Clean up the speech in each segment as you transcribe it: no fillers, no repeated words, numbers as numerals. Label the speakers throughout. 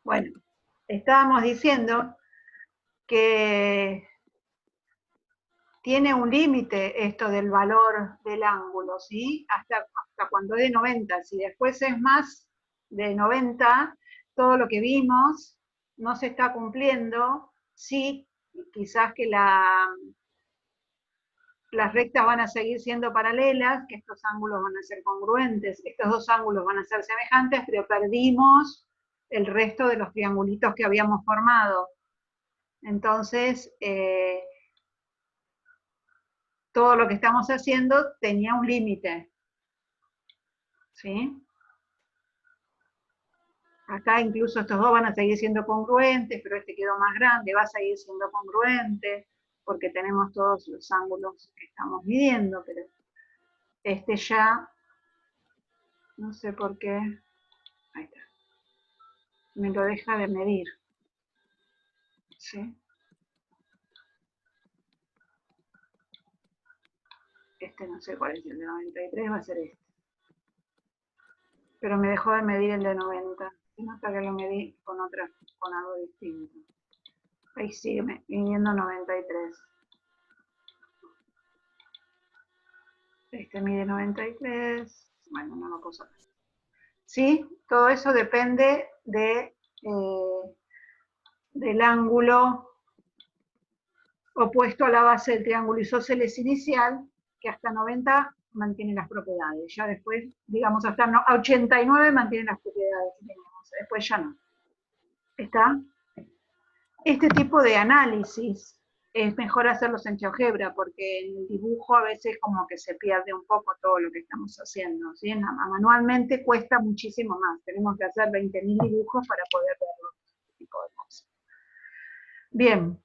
Speaker 1: Bueno, estábamos diciendo que tiene un límite esto del valor del ángulo, ¿sí? Hasta cuando es de 90. Si después es más de 90, todo lo que vimos no se está cumpliendo. Sí, quizás que las rectas van a seguir siendo paralelas, que estos ángulos van a ser congruentes, estos dos ángulos van a ser semejantes, pero perdimos el resto de los triangulitos que habíamos formado. Entonces, todo lo que estamos haciendo tenía un límite, ¿sí? Acá incluso estos dos van a seguir siendo congruentes, pero este quedó más grande, va a seguir siendo congruente, porque tenemos todos los ángulos que estamos midiendo, pero este ya, no sé por qué, ahí está, me lo deja de medir, ¿sí? Este no sé cuál es el de 93, va a ser este. Pero me dejó de medir el de 90. Se nota que lo medí con algo distinto. Ahí sigue midiendo 93. Este mide 93. Bueno, no lo puedo saber. ¿Sí? Todo eso depende del ángulo opuesto a la base del triángulo isósceles inicial, que hasta 90 mantiene las propiedades. Ya después, digamos, hasta 89 mantiene las propiedades. Después ya no. ¿Está? Este tipo de análisis es mejor hacerlos en GeoGebra, porque en el dibujo a veces como que se pierde un poco todo lo que estamos haciendo, ¿sí? Manualmente cuesta muchísimo más, tenemos que hacer 20.000 dibujos para poder verlo, este tipo de cosas. Bien,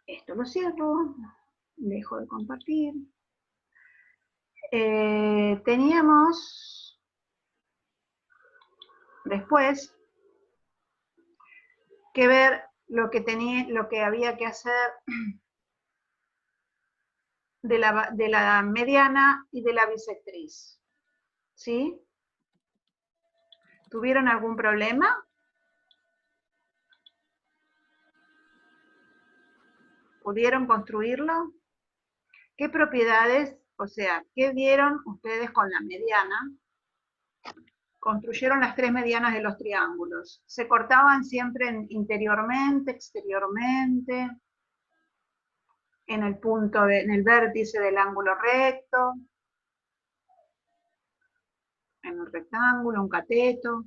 Speaker 1: esto lo cierro, dejo de compartir. Teníamos después que ver lo que había que hacer de la mediana y de la bisectriz, ¿sí? ¿Tuvieron algún problema? ¿Pudieron construirlo? ¿Qué propiedades, o sea, qué vieron ustedes con la mediana? Construyeron las tres medianas de los triángulos. ¿Se cortaban siempre interiormente, exteriormente? En el punto, en el vértice del ángulo recto, en un rectángulo, un cateto.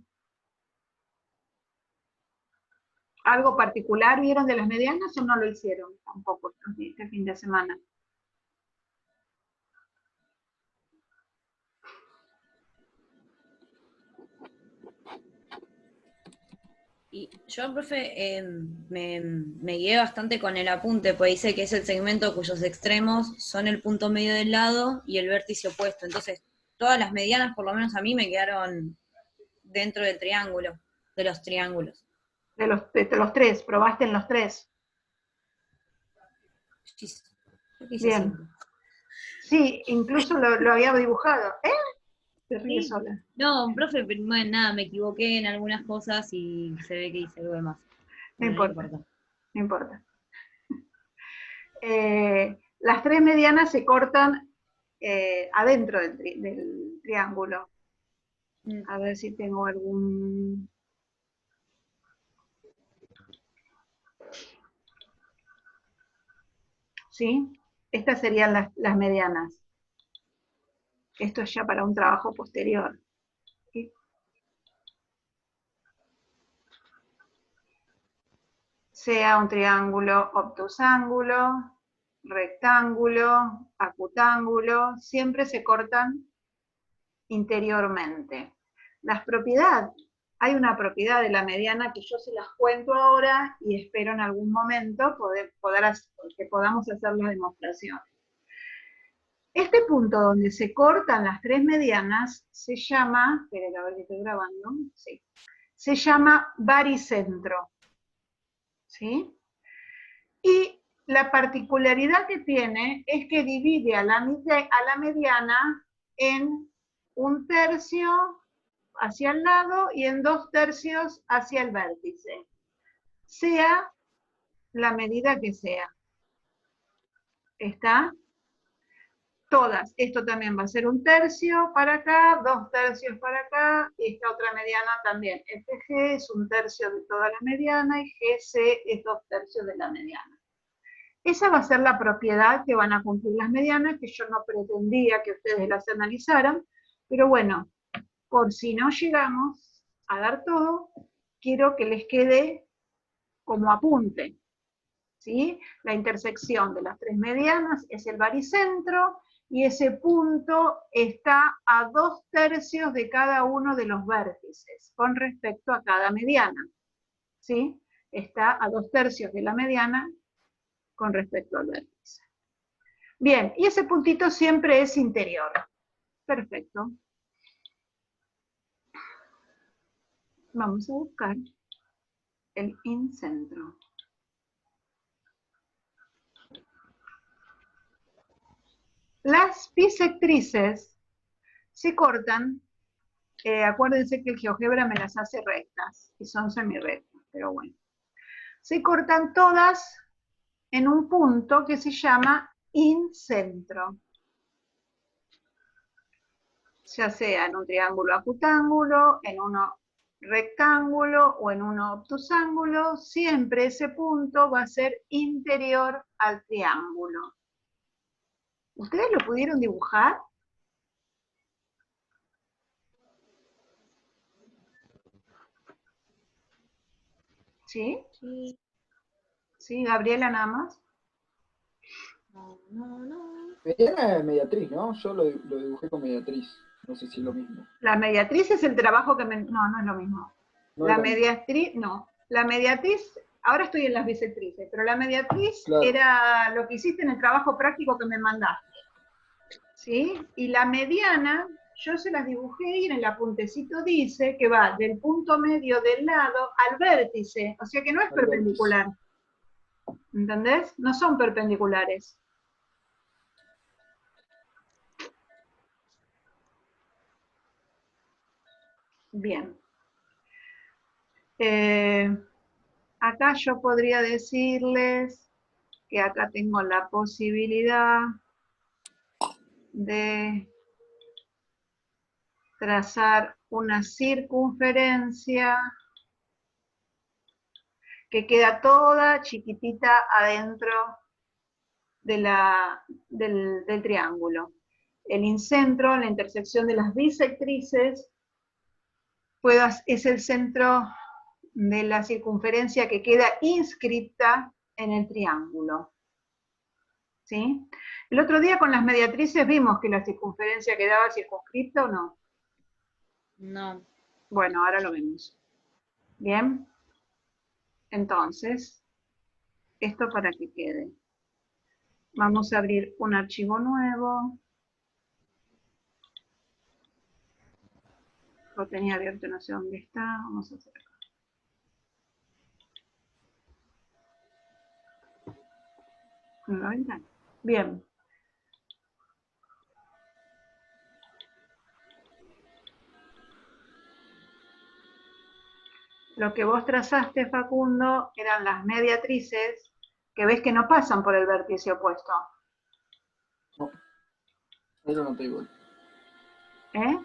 Speaker 1: ¿Algo particular vieron de las medianas o no lo hicieron tampoco este fin de semana?
Speaker 2: Y yo, profe, me guié bastante con el apunte, pues dice que es el segmento cuyos extremos son el punto medio del lado y el vértice opuesto. Entonces, todas las medianas, por lo menos a mí, me quedaron dentro del triángulo, de los triángulos.
Speaker 1: De los tres, probaste en los tres. Bien. Sí, incluso lo había dibujado. ¿Eh? Te ríes
Speaker 2: Sí.
Speaker 1: sola.
Speaker 2: No, profe, pero bueno, nada, me equivoqué en algunas cosas y se ve que hice algo de más.
Speaker 1: No
Speaker 2: Bueno,
Speaker 1: importa, no importa. Las tres medianas se cortan adentro del triángulo. A ver si tengo algún... ¿Sí? Estas serían las medianas. Esto es ya para un trabajo posterior. ¿Sí? Sea un triángulo obtusángulo, rectángulo, acutángulo, siempre se cortan interiormente. Las propiedades, hay una propiedad de la mediana que yo se las cuento ahora y espero en algún momento que podamos hacer la demostración. Este punto donde se cortan las tres medianas se llama, esperen a ver que estoy grabando, sí, se llama baricentro, ¿sí? Y la particularidad que tiene es que divide a la mediana en un tercio, hacia el lado y en 2/3 hacia el vértice, sea la medida que sea. ¿Está? Todas. Esto también va a ser 1/3 para acá, 2/3 para acá, y esta otra mediana también. Este G es 1/3 de toda la mediana y GC es 2/3 de la mediana. Esa va a ser la propiedad que van a cumplir las medianas, que yo no pretendía que ustedes las analizaran, pero bueno, por si no llegamos a dar todo, quiero que les quede como apunte, ¿sí? La intersección de las 3 medianas es el baricentro, y ese punto está a 2/3 de cada uno de los vértices, con respecto a cada mediana, ¿sí? Está a 2/3 de la mediana con respecto al vértice. Bien, y ese puntito siempre es interior. Perfecto. Vamos a buscar el incentro. Las bisectrices se cortan, acuérdense que el GeoGebra me las hace rectas, y son semirrectas, pero bueno. Se cortan todas en un punto que se llama incentro. Ya sea en un triángulo acutángulo, en uno rectángulo o en uno obtusángulo, siempre ese punto va a ser interior al triángulo. ¿Ustedes lo pudieron dibujar? ¿Sí?
Speaker 2: Sí.
Speaker 1: ¿Sí, Gabriela, nada más?
Speaker 2: No.
Speaker 3: Mediana es mediatriz, ¿no? Yo lo dibujé con mediatriz. No sé si es lo mismo.
Speaker 1: La mediatriz es el trabajo que me... No, no es lo mismo.
Speaker 3: No
Speaker 1: La
Speaker 3: es lo mismo.
Speaker 1: mediatriz, no. La mediatriz, ahora estoy en las bisectrices, pero la mediatriz
Speaker 3: Claro.
Speaker 1: era lo que hiciste en el trabajo práctico que me mandaste. ¿Sí? Y la mediana, yo se las dibujé y en el apuntecito dice que va del punto medio del lado al vértice, o sea que no es
Speaker 3: Al
Speaker 1: perpendicular. ¿Entendés? No son perpendiculares. Bien. Acá yo podría decirles que acá tengo la posibilidad de trazar una circunferencia que queda toda chiquitita adentro del triángulo. El incentro, la intersección de las bisectrices, es el centro de la circunferencia que queda inscripta en el triángulo. ¿Sí? El otro día con las mediatrices vimos que la circunferencia quedaba circunscripta o no.
Speaker 2: No.
Speaker 1: Bueno, ahora lo vemos. Bien. Entonces, esto para que quede. Vamos a abrir un archivo nuevo. Lo tenía abierto, no sé dónde está. Vamos a hacer acá. En la ventana. Bien. Lo que vos trazaste, Facundo, eran las mediatrices que ves que no pasan por el vértice opuesto.
Speaker 3: No. Ahí lo noté igual.
Speaker 1: ¿Eh?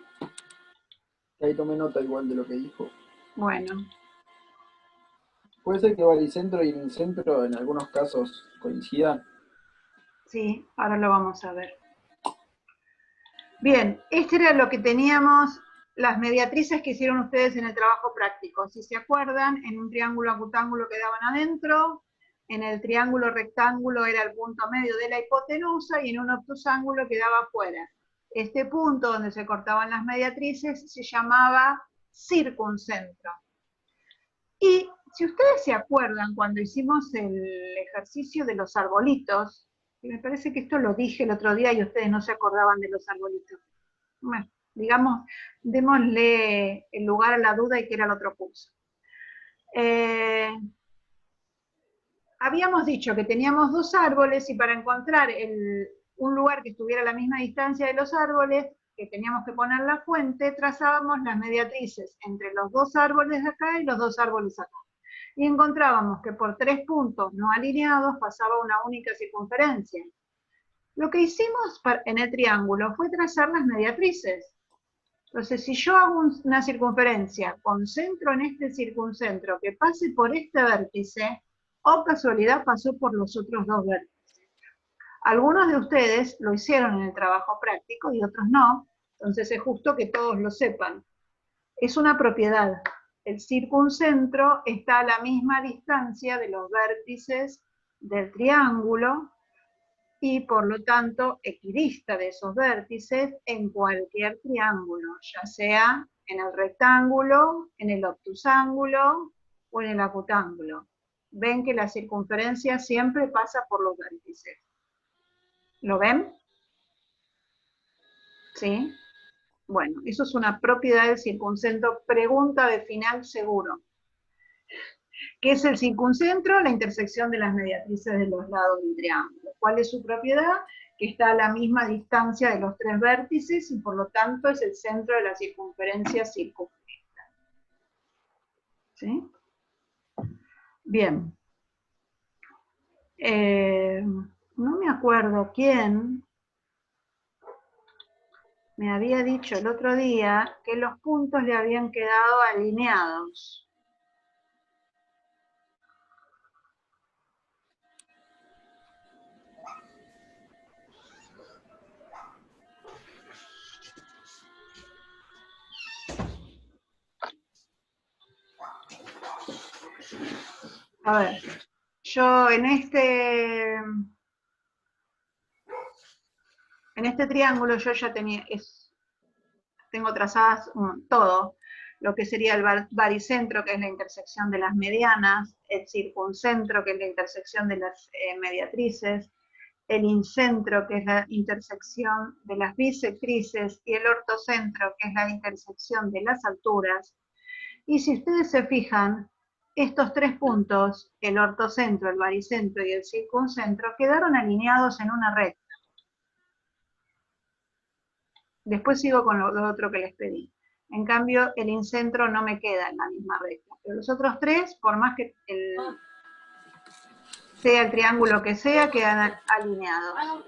Speaker 3: Ahí tomé nota igual de lo que dijo.
Speaker 1: Bueno.
Speaker 3: Puede ser que baricentro y incentro en algunos casos coincidan.
Speaker 1: Sí, ahora lo vamos a ver. Bien, este era lo que teníamos, las mediatrices que hicieron ustedes en el trabajo práctico. Si se acuerdan, en un triángulo acutángulo quedaban adentro, en el triángulo rectángulo era el punto medio de la hipotenusa y en un obtusángulo quedaba afuera. Este punto donde se cortaban las mediatrices se llamaba circuncentro. Y si ustedes se acuerdan, cuando hicimos el ejercicio de los arbolitos, y me parece que esto lo dije el otro día y ustedes no se acordaban de los arbolitos. Bueno, digamos, démosle el lugar a la duda y que era el otro curso. Habíamos dicho que teníamos 2 árboles y para encontrar un lugar que estuviera a la misma distancia de los árboles, que teníamos que poner la fuente, trazábamos las mediatrices entre los dos árboles de acá y los dos árboles acá. Y encontrábamos que por 3 puntos no alineados pasaba una única circunferencia. Lo que hicimos en el triángulo fue trazar las mediatrices. Entonces, si yo hago una circunferencia con centro en este circuncentro que pase por este vértice, o casualidad pasó por los otros dos vértices. Algunos de ustedes lo hicieron en el trabajo práctico y otros no, entonces es justo que todos lo sepan. Es una propiedad. El circuncentro está a la misma distancia de los vértices del triángulo y por lo tanto equidista de esos vértices en cualquier triángulo, ya sea en el rectángulo, en el obtusángulo o en el acutángulo. Ven que la circunferencia siempre pasa por los vértices. ¿Lo ven? ¿Sí? Bueno, eso es una propiedad del circuncentro. Pregunta de final seguro. ¿Qué es el circuncentro? La intersección de las mediatrices de los lados del triángulo. ¿Cuál es su propiedad? Que está a la misma distancia de los 3 vértices y por lo tanto es el centro de la circunferencia circunfleja. ¿Sí? Bien. No me acuerdo quién me había dicho el otro día que los puntos le habían quedado alineados. A ver, yo en este triángulo yo ya tengo trazadas todo, lo que sería el baricentro, que es la intersección de las medianas, el circuncentro, que es la intersección de las mediatrices, el incentro, que es la intersección de las bisectrices, y el ortocentro, que es la intersección de las alturas. Y si ustedes se fijan, estos 3 puntos, el ortocentro, el baricentro y el circuncentro, quedaron alineados en una recta. Después sigo con lo otro que les pedí. En cambio, el incentro no me queda en la misma recta. Pero los otros 3, por más que sea el triángulo que sea, quedan alineados.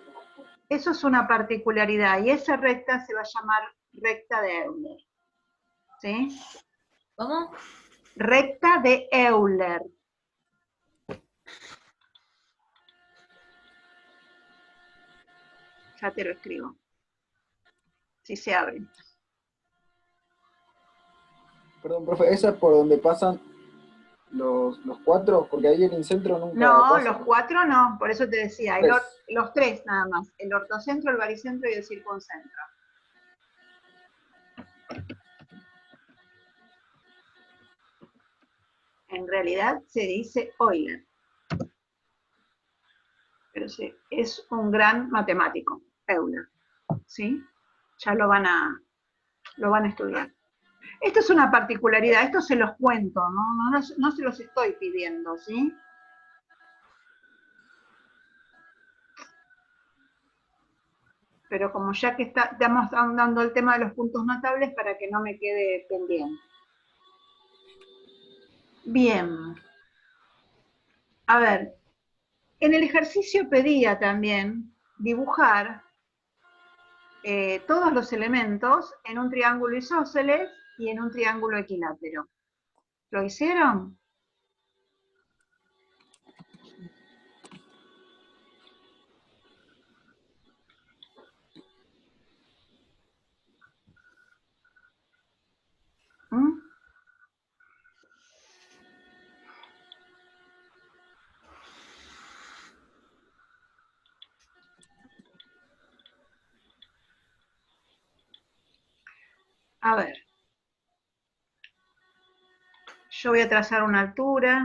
Speaker 1: Eso es una particularidad, y esa recta se va a llamar recta de Euler. ¿Sí?
Speaker 2: ¿Cómo?
Speaker 1: Recta de Euler. Ya te lo escribo. Si se abre.
Speaker 3: Perdón, profe, ¿esa es por donde pasan los 4? Porque ahí el incentro nunca
Speaker 1: No,
Speaker 3: pasa.
Speaker 1: los 4 no, por eso te decía,
Speaker 3: Tres.
Speaker 1: los 3 nada más, el ortocentro, el baricentro y el circuncentro. En realidad se dice Euler, pero sí, es un gran matemático, Euler, ¿sí? Ya lo van a estudiar. Esto es una particularidad, esto se los cuento, no se los estoy pidiendo, ¿sí? Pero como ya que estamos dando el tema de los puntos notables para que no me quede pendiente. Bien. A ver, en el ejercicio pedía también dibujar todos los elementos en un triángulo isósceles y en un triángulo equilátero. ¿Lo hicieron? ¿Mm? A ver, yo voy a trazar una altura,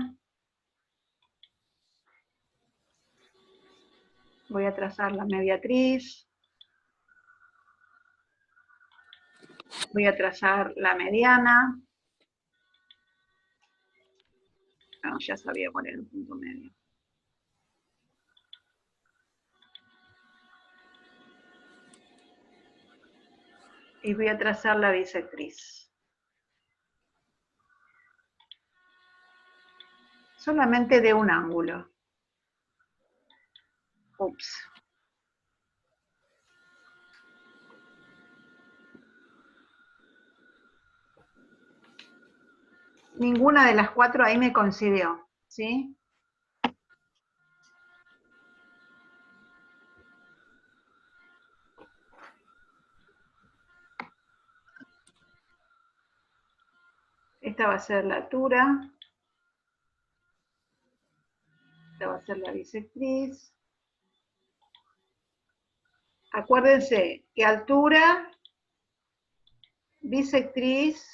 Speaker 1: voy a trazar la mediatriz, voy a trazar la mediana, no, ya sabía cuál era el punto medio. Y voy a trazar la bisectriz. Solamente de un ángulo. Ups. Ninguna de las cuatro ahí me coincidió, ¿sí? Esta va a ser la altura. Esta va a ser la bisectriz. Acuérdense que altura, bisectriz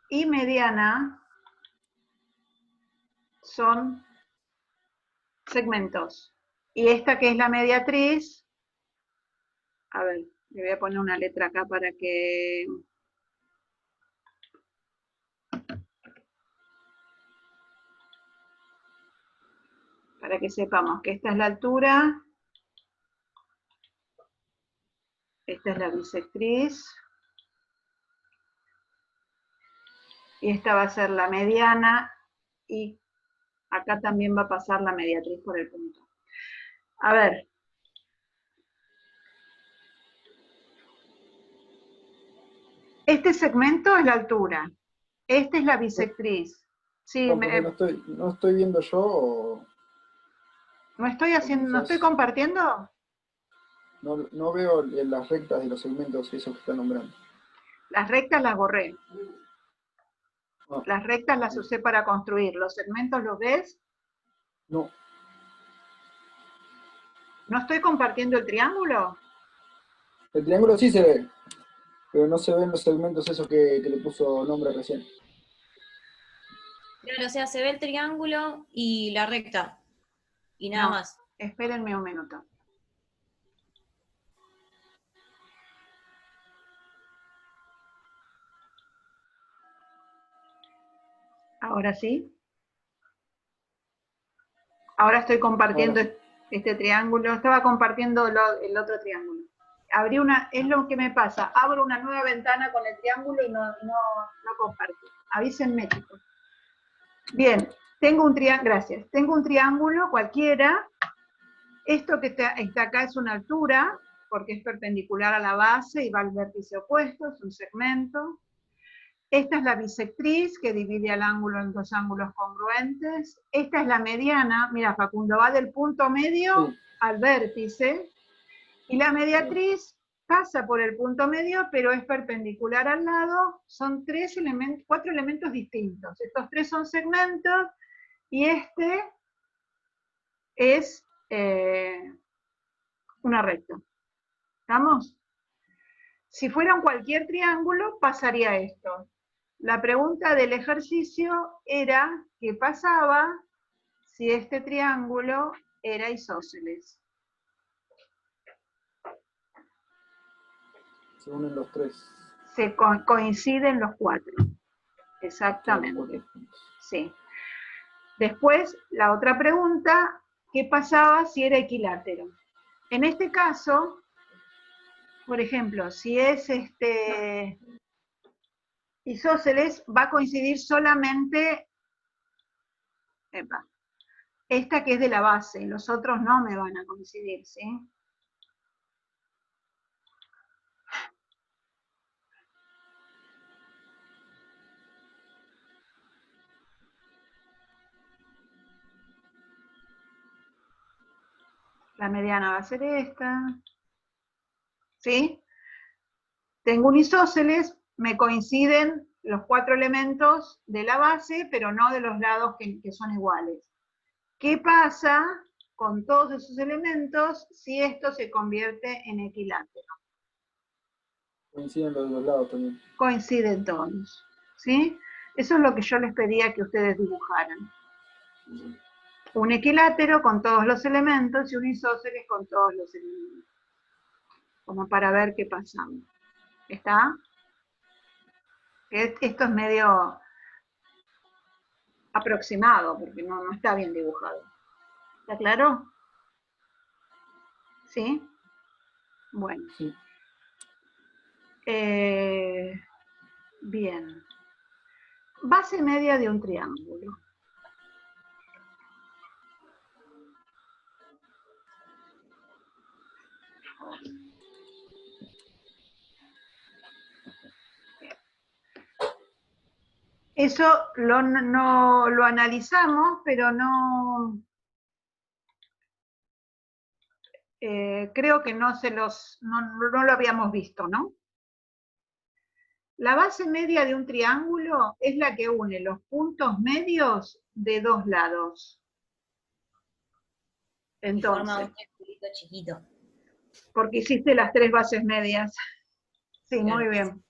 Speaker 1: y mediana son segmentos. Y esta que es la mediatriz, a ver, le voy a poner una letra acá para que... sepamos que esta es la altura, esta es la bisectriz, y esta va a ser la mediana, y acá también va a pasar la mediatriz por el punto. A ver. Este segmento es la altura, esta es la bisectriz. Sí,
Speaker 3: No, porque no estoy viendo yo o...
Speaker 1: ¿No estoy compartiendo?
Speaker 3: No veo las rectas de los segmentos esos que están nombrando.
Speaker 1: Las rectas las borré.
Speaker 3: Ah,
Speaker 1: Las rectas las usé para construir. ¿Los segmentos los ves?
Speaker 3: no.
Speaker 1: ¿No estoy compartiendo el triángulo?
Speaker 3: El triángulo sí se ve, pero no se ven los segmentos esos que le puso nombre recién.
Speaker 2: Claro, o sea, se ve el triángulo y la recta. Y nada más.
Speaker 1: Espérenme un minuto. Ahora sí. Ahora estoy compartiendo este triángulo. Estaba compartiendo el otro triángulo. Es lo que me pasa. Abro una nueva ventana con el triángulo y no comparto. Avísenme, chicos. Bien, tengo un triángulo, gracias. Tengo un triángulo cualquiera. Esto que está acá es una altura, porque es perpendicular a la base y va al vértice opuesto, es un segmento. Esta es la bisectriz, que divide al ángulo en dos ángulos congruentes. Esta es la mediana, mira Facundo, va del punto medio al vértice. Y la mediatriz pasa por el punto medio, pero es perpendicular al lado. Son cuatro elementos distintos. Estos tres son segmentos, y este es una recta. ¿Estamos? Si fuera cualquier triángulo, pasaría esto. La pregunta del ejercicio era qué pasaba si este triángulo era isósceles.
Speaker 3: Se unen los tres.
Speaker 1: Coinciden los cuatro. Exactamente. Sí. Después, la otra pregunta, ¿qué pasaba si era equilátero? En este caso, por ejemplo, si es isósceles, va a coincidir solamente esta que es de la base, los otros no me van a coincidir, ¿sí? La mediana va a ser esta, ¿sí? Tengo un isósceles, me coinciden los cuatro elementos de la base, pero no de los lados que son iguales. ¿Qué pasa con todos esos elementos si esto se convierte en equilátero?
Speaker 3: Coinciden los de los lados también.
Speaker 1: Coinciden todos, ¿sí? Eso es lo que yo les pedía que ustedes dibujaran. Un equilátero con todos los elementos y un isósceles con todos los elementos. Como para ver qué pasa. ¿Está? Esto es medio aproximado, porque no está bien dibujado. ¿Está claro? ¿Sí? Bueno.
Speaker 3: Sí.
Speaker 1: Bien. Base media de un triángulo. Eso no lo analizamos, pero no creo que no lo habíamos visto, ¿no? La base media de un triángulo es la que une los puntos medios de dos lados.
Speaker 2: Y forma
Speaker 1: Entonces,
Speaker 2: un triangulito chiquito.
Speaker 1: porque hiciste las tres bases medias. Sí,
Speaker 2: Claro.
Speaker 1: muy bien.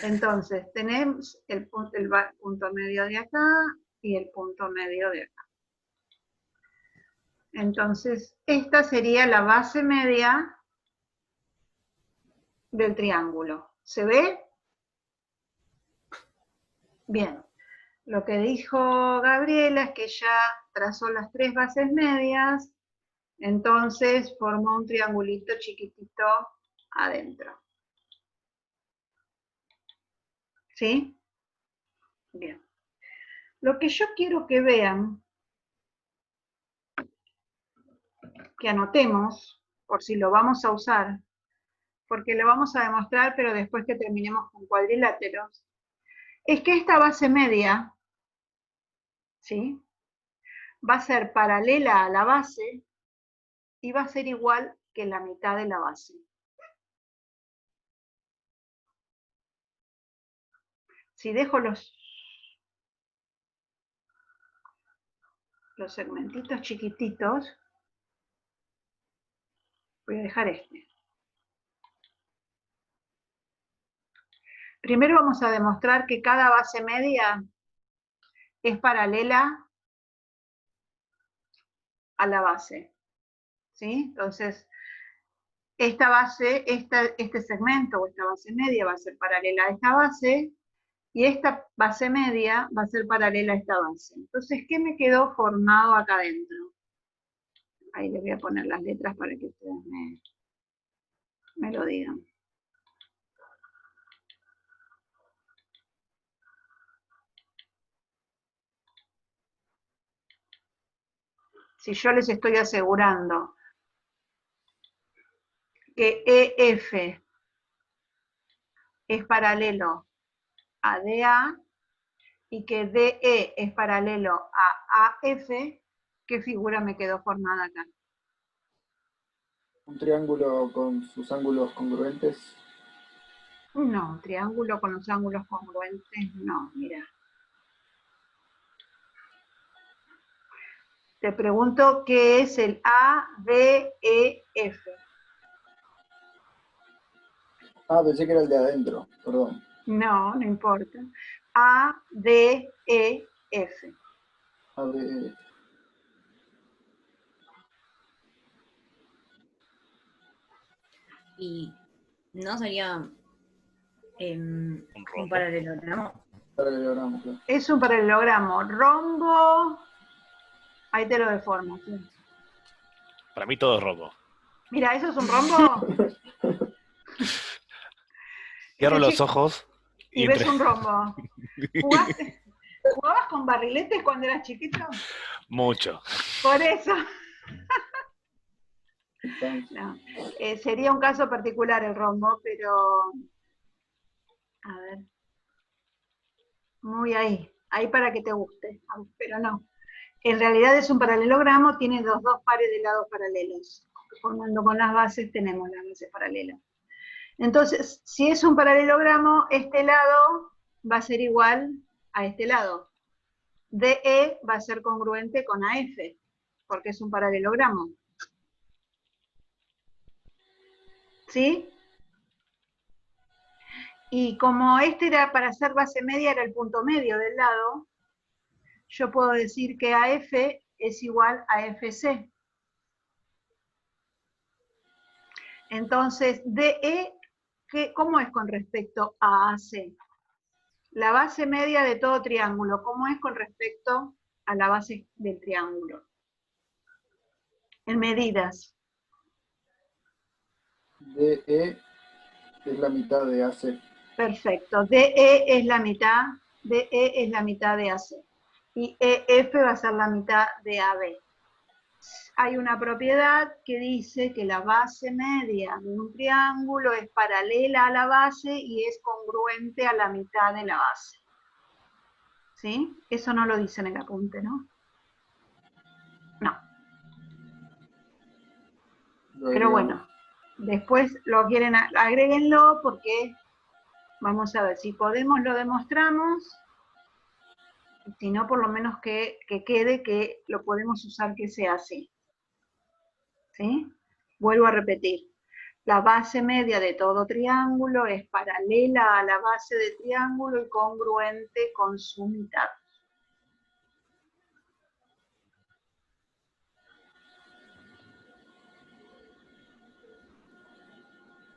Speaker 1: Entonces, tenemos el punto medio de acá y el punto medio de acá. Entonces, esta sería la base media del triángulo. ¿Se ve? Bien. Lo que dijo Gabriela es que ya trazó las tres bases medias, entonces formó un triangulito chiquitito adentro. ¿Sí? Bien. Lo que yo quiero que vean, que anotemos, por si lo vamos a usar, porque lo vamos a demostrar, pero después que terminemos con cuadriláteros, es que esta base media, ¿sí?, va a ser paralela a la base y va a ser igual que la mitad de la base. Si dejo los segmentitos chiquititos, voy a dejar este. Primero vamos a demostrar que cada base media es paralela a la base, ¿sí? Entonces, esta base, este segmento o esta base media va a ser paralela a esta base y esta base media va a ser paralela a esta base. Entonces, ¿qué me quedó formado acá adentro? Ahí les voy a poner las letras para que ustedes me lo digan. Si yo les estoy asegurando que EF es paralelo a DA y que DE es paralelo a AF, ¿qué figura me quedó formada acá?
Speaker 3: Un triángulo con sus ángulos congruentes.
Speaker 1: No, triángulo con los ángulos congruentes, no, mira. Te pregunto qué es el ADEF.
Speaker 3: Ah, pensé que era el de adentro, perdón.
Speaker 1: No, no importa. ADEF.
Speaker 3: A ver,
Speaker 2: Y no sería
Speaker 4: Un
Speaker 2: un
Speaker 4: rombo.
Speaker 2: paralelogramo.
Speaker 3: paralelogramo, claro.
Speaker 1: Es un paralelogramo. Rombo. Ahí te lo deformo. ¿Sí?
Speaker 4: Para mí todo es rombo.
Speaker 1: Mira, ¿eso es un rombo?
Speaker 4: Cierro los ojos
Speaker 1: y ves un rombo. ¿Jugabas con barriletes cuando eras chiquito?
Speaker 4: Mucho.
Speaker 1: Por eso. No. Sería un caso particular el rombo, pero a ver. Muy ahí para que te guste, pero no. En realidad es un paralelogramo, tiene dos pares de lados paralelos. Formando con las bases tenemos las bases paralelas. Entonces, si es un paralelogramo, este lado va a ser igual a este lado. DE va a ser congruente con AF, porque es un paralelogramo. ¿Sí? Y como este era para hacer base media, era el punto medio del lado, yo puedo decir que AF es igual a FC. Entonces, DE, ¿cómo es con respecto a AC? La base media de todo triángulo, ¿cómo es con respecto a la base del triángulo? En medidas.
Speaker 3: DE Es la mitad de AC.
Speaker 1: Perfecto. DE es la mitad, DE es la mitad de AC. Y EF va a ser la mitad de AB. Hay una propiedad que dice que la base media de un triángulo es paralela a la base y es congruente a la mitad de la base. ¿Sí? Eso no lo dice en el apunte, ¿no? No. Pero bueno, después lo quieren, agréguenlo porque vamos a ver, si podemos lo demostramos, si no por lo menos que quede que lo podemos usar que sea así. ¿Sí? Vuelvo a repetir. La base media de todo triángulo es paralela a la base de triángulo y congruente con su mitad.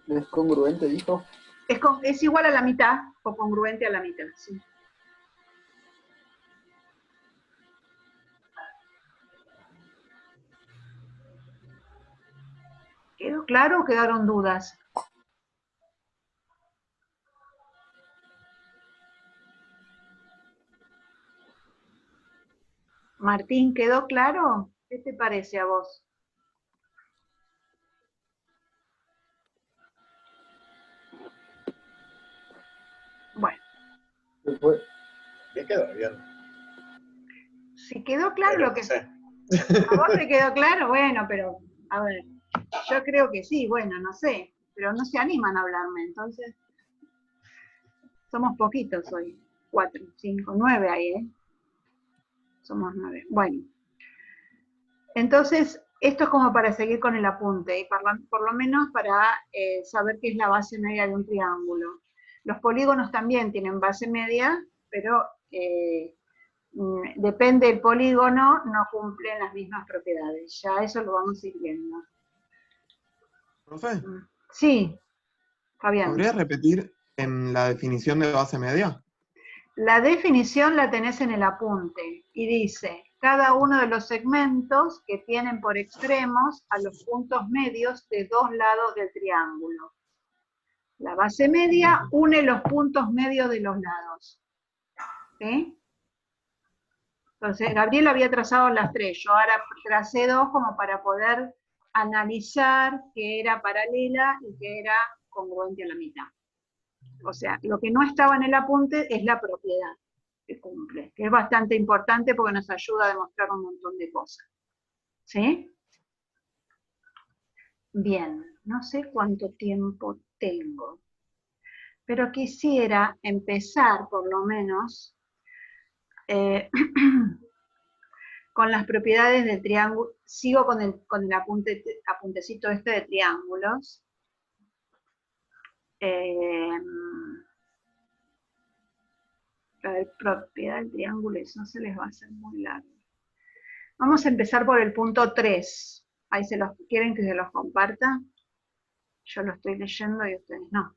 Speaker 3: ¿Es congruente, dijo?
Speaker 1: Es igual a la mitad o congruente a la mitad, sí. ¿Quedó claro o quedaron dudas? Martín, ¿quedó claro? ¿Qué te parece a vos? Bueno.
Speaker 3: Después,
Speaker 5: Bien quedó, bien.
Speaker 1: Si quedó claro
Speaker 5: Pero
Speaker 1: lo que...
Speaker 5: no sé.
Speaker 1: ¿A vos te quedó claro? Bueno, pero, a ver, yo creo que sí, bueno, no sé, pero no se animan a hablarme, entonces, somos poquitos hoy, 4, 5, 9 ahí, ¿eh? Somos 9. Bueno, entonces, esto es como para seguir con el apunte, y por lo menos para saber qué es la base media de un triángulo. Los polígonos también tienen base media, pero depende del polígono, no cumplen las mismas propiedades. Ya eso lo vamos a ir viendo.
Speaker 6: Profe,
Speaker 1: Sí, Fabián.
Speaker 6: ¿podría repetir en la definición de base media?
Speaker 1: La definición la tenés en el apunte y dice, cada uno de los segmentos que tienen por extremos a los puntos medios de dos lados del triángulo. La base media une los puntos medios de los lados. ¿Sí? Entonces, Gabriel había trazado las 3, yo ahora tracé 2 como para poder analizar que era paralela y que era congruente a la mitad. O sea, lo que no estaba en el apunte es la propiedad que cumple, que es bastante importante porque nos ayuda a demostrar un montón de cosas. ¿Sí? Bien, no sé cuánto tiempo tengo, pero quisiera empezar por lo menos con las propiedades del triángulo. Sigo con el apuntecito este de triángulos. La propiedad del triángulo, eso se les va a hacer muy largo. Vamos a empezar por el punto 3. Ahí ¿quieren que se los comparta? Yo lo estoy leyendo y ustedes no.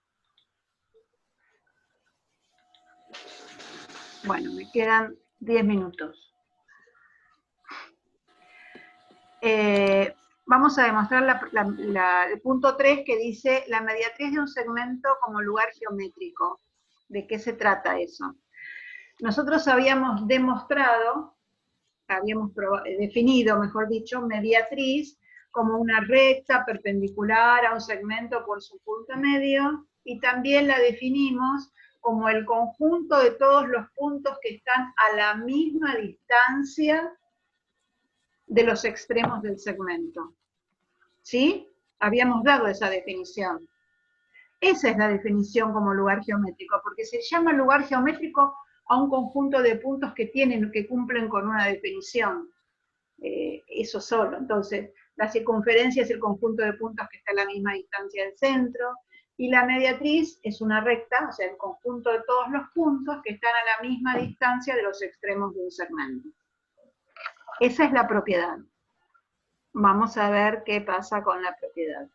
Speaker 1: Bueno, me quedan 10 minutos. Vamos a demostrar el punto 3 que dice la mediatriz de un segmento como lugar geométrico. ¿De qué se trata eso? Nosotros habíamos demostrado, definido, mejor dicho, mediatriz como una recta perpendicular a un segmento por su punto medio, y también la definimos como el conjunto de todos los puntos que están a la misma distancia de los extremos del segmento. ¿Sí? Habíamos dado esa definición. Esa es la definición como lugar geométrico, porque se llama lugar geométrico a un conjunto de puntos que cumplen con una definición. Eso solo. Entonces, la circunferencia es el conjunto de puntos que está a la misma distancia del centro, y la mediatriz es una recta, o sea, el conjunto de todos los puntos que están a la misma distancia de los extremos de un segmento. Esa es la propiedad. Vamos a ver qué pasa con la propiedad.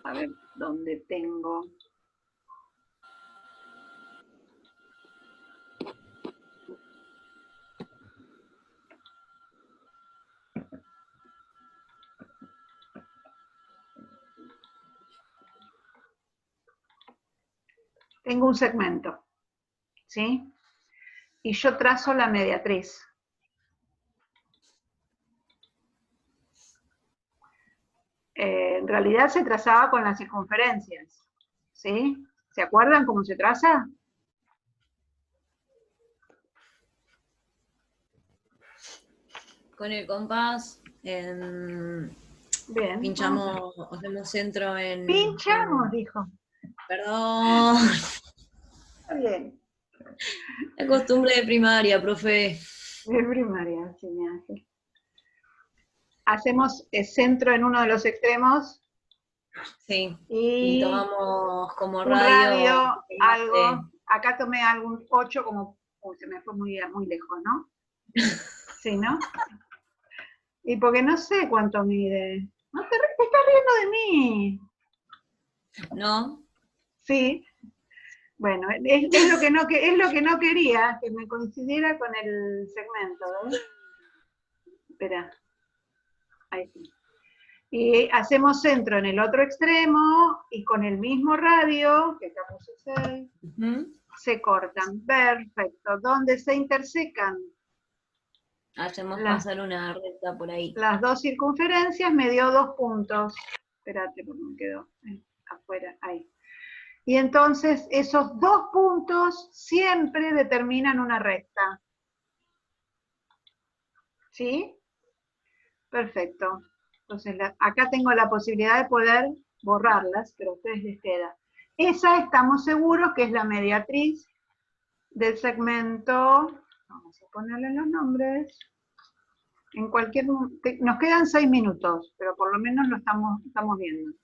Speaker 1: A ver, ¿dónde tengo? tengo un segmento, ¿sí? Y yo trazo la mediatriz. En realidad se trazaba con las circunferencias, ¿sí? ¿Se acuerdan cómo se traza?
Speaker 2: Con el compás,
Speaker 1: Bien.
Speaker 2: pinchamos, hacemos centro
Speaker 1: Pinchamos, dijo.
Speaker 2: Perdón.
Speaker 1: Está bien.
Speaker 2: La costumbre de primaria, profe.
Speaker 1: De primaria, sí, mi ángel. Hacemos centro en uno de los extremos.
Speaker 2: Sí.
Speaker 1: Y
Speaker 2: Y tomamos como
Speaker 1: un radio,
Speaker 2: de-
Speaker 1: algo. Acá tomé algún 8 como, se me fue muy lejos, ¿no? Sí, ¿no? Y porque no sé cuánto mide. No te estás riendo de mí.
Speaker 2: ¿No?
Speaker 1: Sí. Bueno, es lo que no quería, que me coincidiera con el segmento, ¿ves? Espera. Ahí sí. Y hacemos centro en el otro extremo y con el mismo radio, que acá puse 6, se cortan. Perfecto. ¿Dónde se intersecan?
Speaker 2: Hacemos pasar una recta por ahí.
Speaker 1: Las dos circunferencias me dio 2 puntos. Espérate, porque me quedó afuera. Ahí. Y entonces esos 2 puntos siempre determinan una recta. ¿Sí? Perfecto. Entonces acá tengo la posibilidad de poder borrarlas, pero a ustedes les queda. Esa estamos seguros que es la mediatriz del segmento. Vamos a ponerle los nombres. En cualquier, nos quedan 6 minutos, pero por lo menos lo estamos viendo.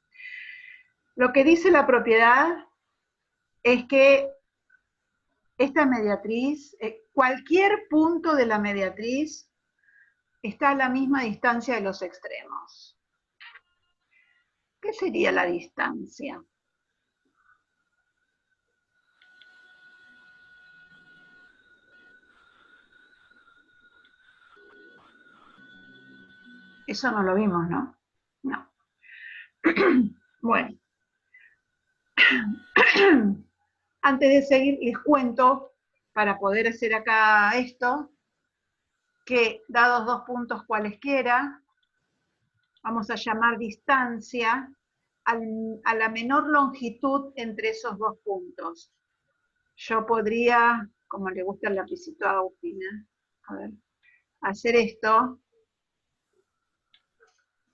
Speaker 1: Lo que dice la propiedad es que esta mediatriz, cualquier punto de la mediatriz está a la misma distancia de los extremos. ¿Qué sería la distancia? Eso no lo vimos, ¿no? No. Bueno. Antes de seguir, les cuento, para poder hacer acá esto, que dados 2 puntos cualesquiera, vamos a llamar distancia a la menor longitud entre esos 2 puntos. Yo podría, como le gusta el lapicito a Agustina, a ver, hacer esto.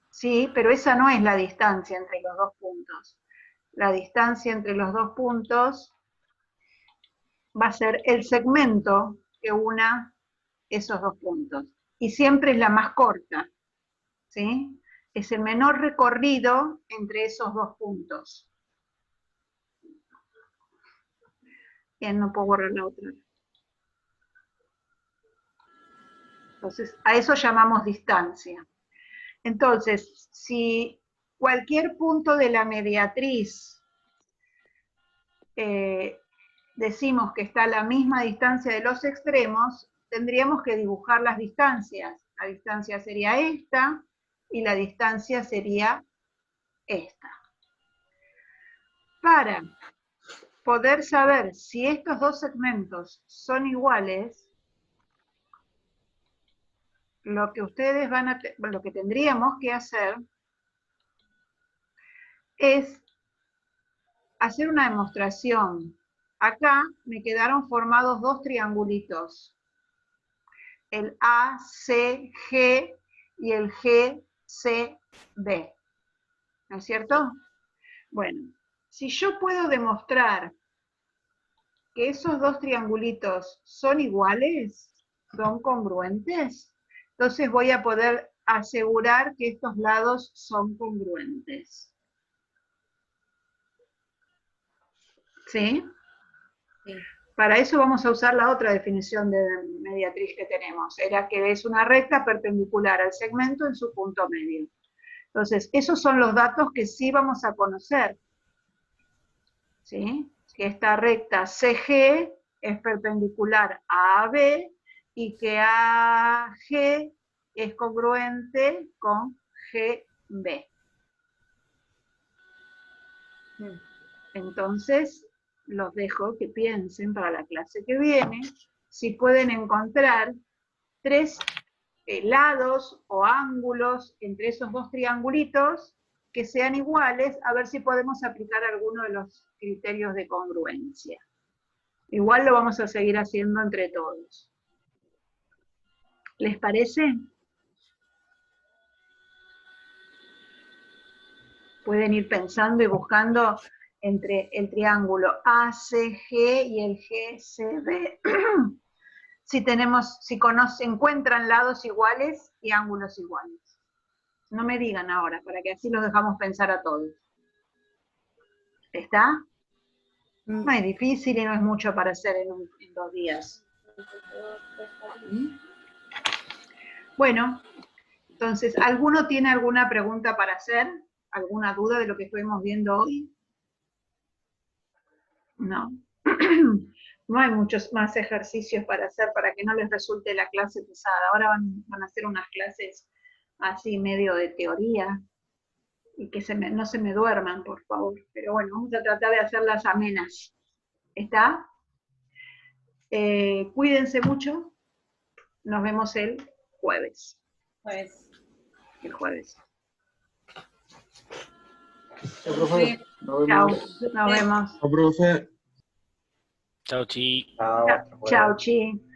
Speaker 1: Sí, pero esa no es la distancia entre los 2 puntos. La distancia entre los 2 puntos va a ser el segmento que una esos 2 puntos. Y siempre es la más corta, ¿sí? Es el menor recorrido entre esos 2 puntos. Bien, no puedo borrar la otra. Entonces, a eso llamamos distancia. Entonces, si cualquier punto de la mediatriz decimos que está a la misma distancia de los extremos, tendríamos que dibujar las distancias. La distancia sería esta y la distancia sería esta. Para poder saber si estos dos segmentos son iguales, lo que tendríamos que hacer es hacer una demostración. Acá me quedaron formados 2 triangulitos, el ACG y el GCB, ¿no es cierto? Bueno, si yo puedo demostrar que esos 2 triangulitos son iguales, son congruentes, entonces voy a poder asegurar que estos lados son congruentes. ¿Sí?
Speaker 2: Sí.
Speaker 1: Para eso vamos a usar la otra definición de mediatriz que tenemos, era que es una recta perpendicular al segmento en su punto medio. Entonces, esos son los datos que sí vamos a conocer. ¿Sí? Que esta recta CG es perpendicular a AB y que AG es congruente con GB. Entonces, los dejo que piensen para la clase que viene, si pueden encontrar 3 lados o ángulos entre esos 2 triangulitos que sean iguales, a ver si podemos aplicar alguno de los criterios de congruencia. Igual lo vamos a seguir haciendo entre todos. ¿Les parece? Pueden ir pensando y buscando entre el triángulo ACG y el GCB. Si encuentran lados iguales y ángulos iguales. No me digan ahora, para que así los dejamos pensar a todos. ¿Está? No es difícil y no es mucho para hacer en 2 días. Bueno, entonces, ¿alguno tiene alguna pregunta para hacer? ¿Alguna duda de lo que estuvimos viendo hoy? No. No hay muchos más ejercicios para hacer para que no les resulte la clase pesada. Ahora van a hacer unas clases así medio de teoría y que no se me duerman, por favor. Pero bueno, vamos a tratar de hacerlas amenas. ¿Está? Cuídense mucho. Nos vemos el jueves. El jueves.
Speaker 3: Chao, profe. Nos
Speaker 1: Chao.
Speaker 3: vemos.
Speaker 1: Nos vemos.
Speaker 6: Chao, profe.
Speaker 4: Chao, chi.
Speaker 3: Chao.
Speaker 1: Chao, chi.